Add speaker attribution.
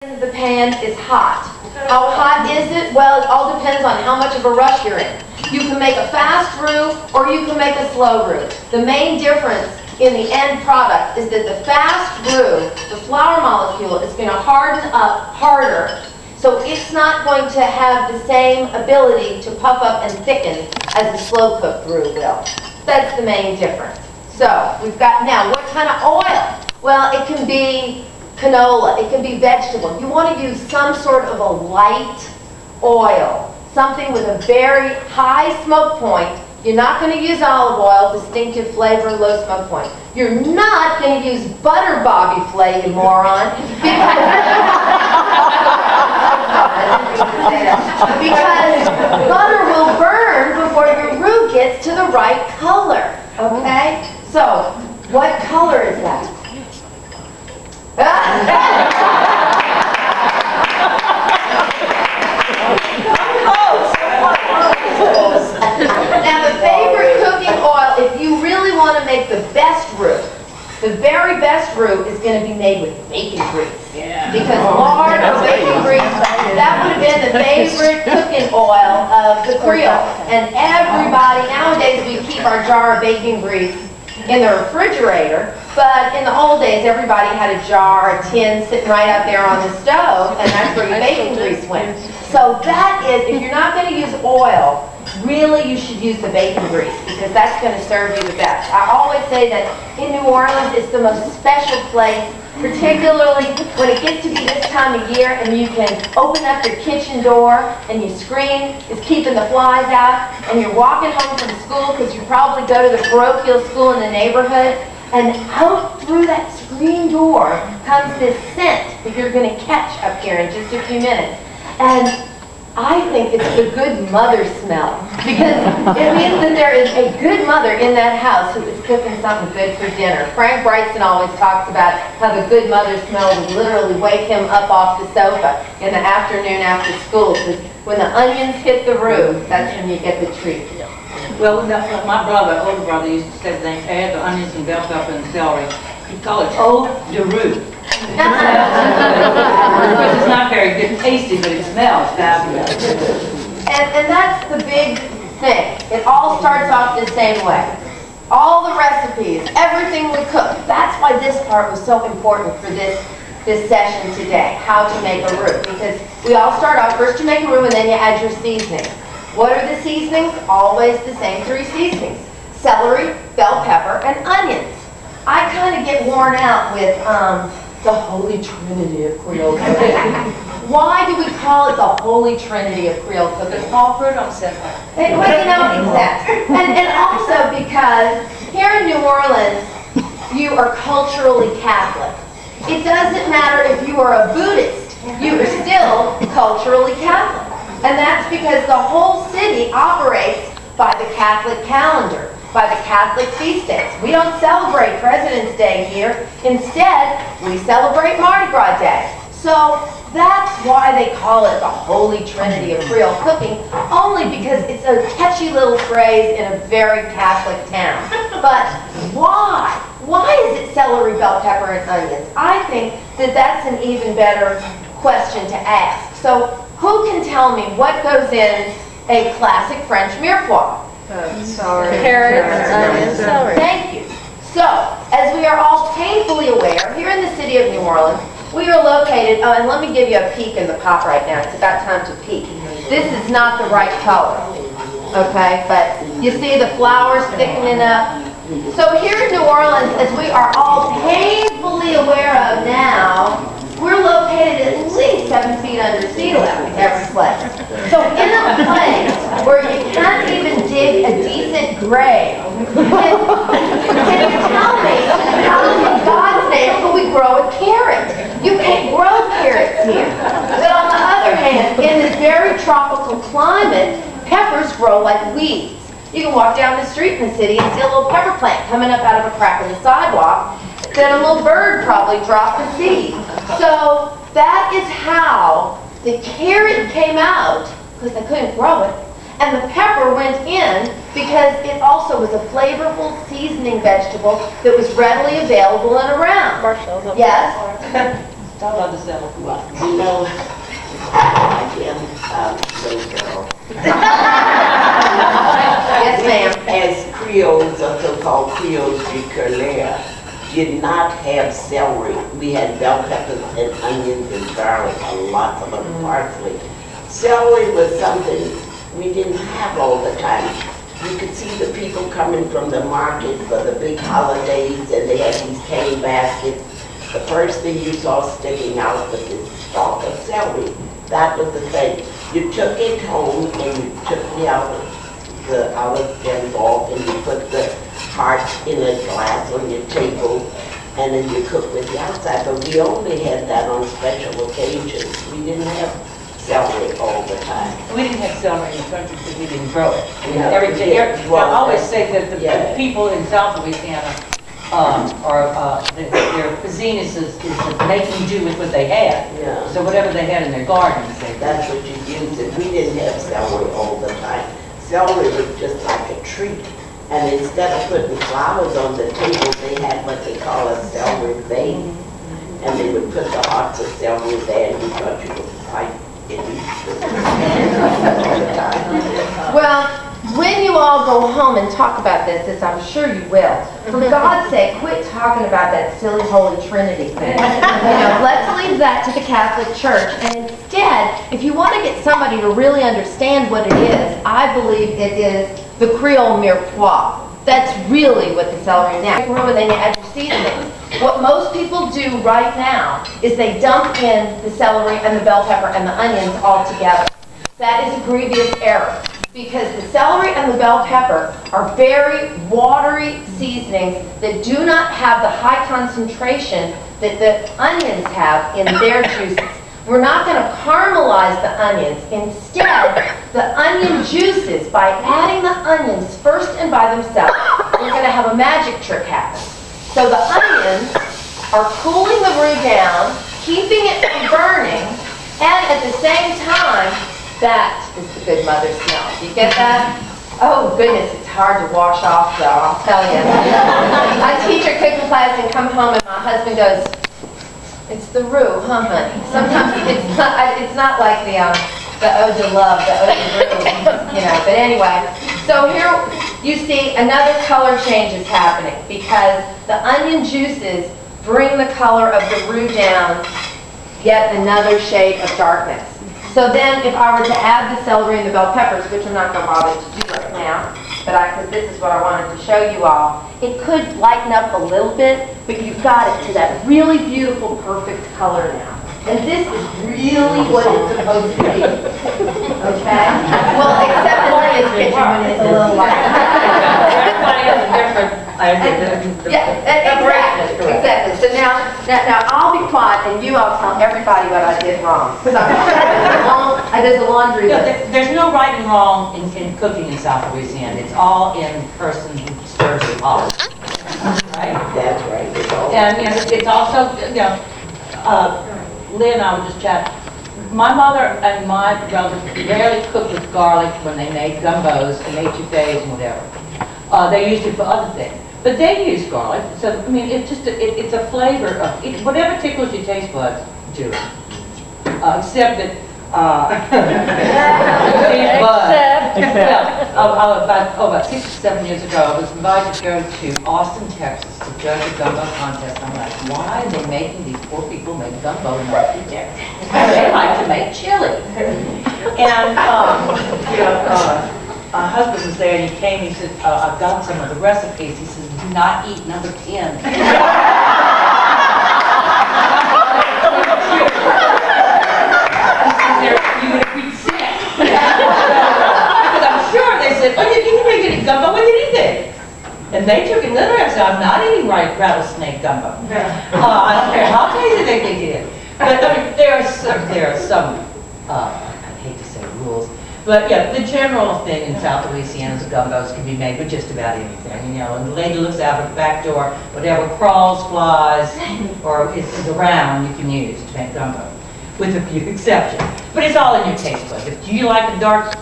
Speaker 1: The pan is hot. How hot is it? Well, it all depends on how much of a rush you're in. You can make a fast roux or you can make a slow roux. The main difference in the end product is that the fast roux, the flour molecule, is going to harden up harder. So it's not going to have the same ability to puff up and thicken as the slow cooked roux will. That's the main difference. So we've got now, what kind of oil? Well, it can be canola, it can be vegetable. You want to use some sort of a light oil, something with a very high smoke point. You're not going to use olive oil, distinctive flavor, low smoke point. You're not going to use butter, Bobby Flay, you moron, because butter will burn before your roux gets to the right color. Okay? So, what color is that? Now the favorite cooking oil, if you really want to make the best roux, the very best roux is going to be made with bacon grease. Yeah. Because lard or bacon grease, that would have been the favorite cooking oil of the Creole. And everybody, nowadays we keep our jar of bacon grease in the refrigerator, but in the old days everybody had a jar, a tin sitting right out there on the stove, and that's where your bacon grease went. So that is, if you're not going to use oil, really you should use the bacon grease because that's going to serve you the best. I always say that in New Orleans it's the most special place, particularly when it gets to be this time of year and you can open up your kitchen door and your screen is keeping the flies out and you're walking home from school because you probably go to the parochial school in the neighborhood, and out through that screen door comes this scent that you're going to catch up here in just a few minutes. And I think it's the good mother smell, because it means that there is a good mother in that house who is cooking something good for dinner. Frank Brightson always talks about how the good mother smell would literally wake him up off the sofa in the afternoon after school, because when the onions hit the roux, that's when you get the treat.
Speaker 2: Well, my brother, older brother, used to say they add the onions and bell pepper and celery. He'd call it eau de roux. Of course, it's not very good tasty, but it smells fabulous.
Speaker 1: And that's the big thing. It all starts off the same way. All the recipes, everything we cook. That's why this part was so important for this session today, how to make a roux. Because we all start off, first you make a roux and then you add your seasonings. What are the seasonings? Always the same three seasonings. Celery, bell pepper, and onions. I kind of get worn out with the Holy Trinity of Creole cooking. Why do we call it the Holy Trinity of Creole cooking?
Speaker 2: Paul Prudhomme said that.
Speaker 1: Well, you know, exactly. And also because here in New Orleans, you are culturally Catholic. It doesn't matter if you are a Buddhist, you are still culturally Catholic. And that's because the whole city operates by the Catholic calendar, by the Catholic feast days. We don't celebrate President's Day here. Instead, we celebrate Mardi Gras Day. So that's why they call it the Holy Trinity of Creole cooking, only because it's a catchy little phrase in a very Catholic town. But why? Why is it celery, bell pepper, and onions? I think that that's an even better question to ask. So who can tell me what goes in a classic French mirepoix?
Speaker 3: Carrots, onions, celery.
Speaker 1: Thank you. So, as we are all painfully aware, here in the city of New Orleans, we are located, and let me give you a peek in the pot right now. It's about time to peek. This is not the right color, okay? But you see the flowers thickening up. So here in New Orleans, as we are all painfully aware of now, we're located at least 7 feet under sea level, every place. So in a place where you can't even dig a decent grave, can you tell me how in God's name can we grow a carrot? You can't grow carrots here. But on the other hand, in this very tropical climate, peppers grow like weeds. You can walk down the street in the city and see a little pepper plant coming up out of a crack in the sidewalk. Then a little bird probably dropped a seed. So that is how the carrot came out, because they couldn't grow it, and the pepper went in because it also was a flavorful seasoning vegetable that was readily available and around.
Speaker 3: Marshall's.
Speaker 1: Yes?
Speaker 2: Talk about the celery.
Speaker 4: Well, again, little girl.
Speaker 1: Yes, ma'am.
Speaker 4: As Creoles, or so-called Creoles du Coeur, did not have celery. We had bell peppers and onions and garlic, and lots of them, parsley. Celery was something we didn't have all the time. You could see the people coming from the market for the big holidays, and they had these cane baskets. The first thing you saw sticking out was this stalk of celery. That was the thing. You took it home and you took the olive stems off, and you put the hearts in a glass on your table, and then you cook with the outside. But we only had that on special occasions. We didn't have celery all the time.
Speaker 2: We didn't have celery in the country because we didn't grow it.
Speaker 4: No,
Speaker 2: Every
Speaker 4: we
Speaker 2: day,
Speaker 4: didn't.
Speaker 2: I always say that the
Speaker 4: Yeah.
Speaker 2: people in South Louisiana, their cuisine is making do with what they had.
Speaker 4: Yeah.
Speaker 2: So whatever they had in their gardens, they
Speaker 4: That's what you used it. We didn't have celery all the time. Celery was just like a treat. And instead of putting flowers on the table, they had what they call a celery vase. And they would put the hearts of celery there, and you thought you would fight it all the time.
Speaker 1: Well, when you all go home and talk about this, as I'm sure you will, for God's sake, quit talking about that silly Holy Trinity thing. Let's leave that to the Catholic Church. And instead, if you want to get somebody to really understand what it is, I believe it is the Creole mirepoix. That's really what the celery is now. And then you add your seasonings. What most people do right now is they dump in the celery and the bell pepper and the onions all together. That is a grievous error, because the celery and the bell pepper are very watery seasonings that do not have the high concentration that the onions have in their juices. We're not going to caramelize the onions. Instead, the onion juices, by adding the onions first and by themselves, we're going to have a magic trick happen. So the onions are cooling the roux down, keeping it from burning, and at the same time, that is the good mother smell. Do you get that? Oh goodness, it's hard to wash off though, I'll tell you. I teach a cooking class and come home and my husband goes, "It's the roux, huh honey?" Sometimes it's not like the ode to love, the ode to roux, but anyway. So here you see another color change is happening because the onion juices bring the color of the roux down yet another shade of darkness. So then if I were to add the celery and the bell peppers, which I'm not going to bother to do right now, because this is what I wanted to show you all, it could lighten up a little bit, but you've got it to that really beautiful, perfect color now. And this is really what it's supposed to be. Okay? Well, except in Leah's kitchen when it's a little light.
Speaker 2: Everybody has a different idea.
Speaker 1: Exactly. So now I'll be quiet and you all tell everybody what I did wrong. Because I did the laundry list.
Speaker 2: There's no right and wrong in cooking in South Louisiana. It's all in the person who stirs the pot. Right?
Speaker 4: That's right.
Speaker 2: And it's also, Leah and I were just chatting. My mother and my brothers rarely cooked with garlic when they made gumbos and etouffees and whatever. They used it for other things. But they use garlic, so it's just it's a flavor of it, whatever tickles your taste buds, do it. Except that about 6 or 7 years ago, I was invited to go to Austin, Texas, to judge a gumbo contest. I'm like, why are they making these poor people make gumbo in Austin, Texas? They like to make chili. And my husband was there, and he came. He said, "I've got some of the recipes." He says, "Do not eat number 10." You would be sick. Because I'm sure they said, "Oh, you can make any gumbo with anything." And they took it literally. I said, "I'm not eating rattlesnake gumbo. I don't care how crazy they think it is." But there are some I hate to say rules. But yeah, the general thing in South Louisiana is gumbos can be made with just about anything. And the lady looks out of the back door, whatever crawls, flies, or is around, you can use to make gumbo, with a few exceptions. But it's all in your taste buds. If you like a dark